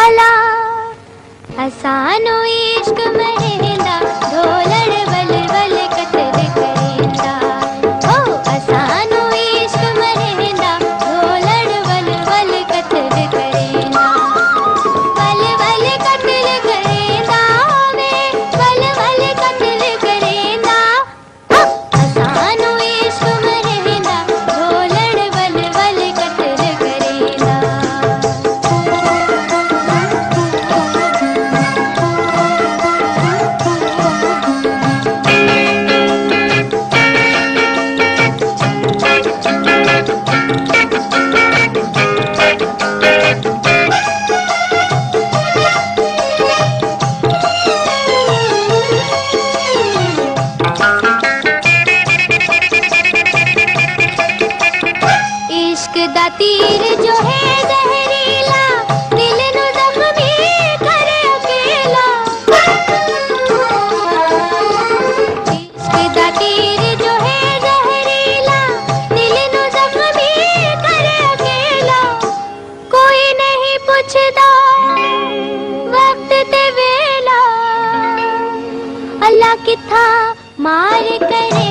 अला असानो इश्क मरेंदा ढोलड़ वल वल कतल करेंदा ओ असानो इश्क मरेंदा ढोलड़ वल वल कतल करेंदा वल वल कतल करेंदा वे वल वल कतल करेंदा असानो इश्क मरेंदा ढोलड़ वल वल कतल करेंदा। इश्क दा तीर जो है जहरीला दिल नू जख्मी करे अकेला। इश्क दा तीर जो है जहरीला दिल नू जख्मी करे अकेला। कोई नहीं पुछदा वक्त ते वेला अल्लाह किथा मार करे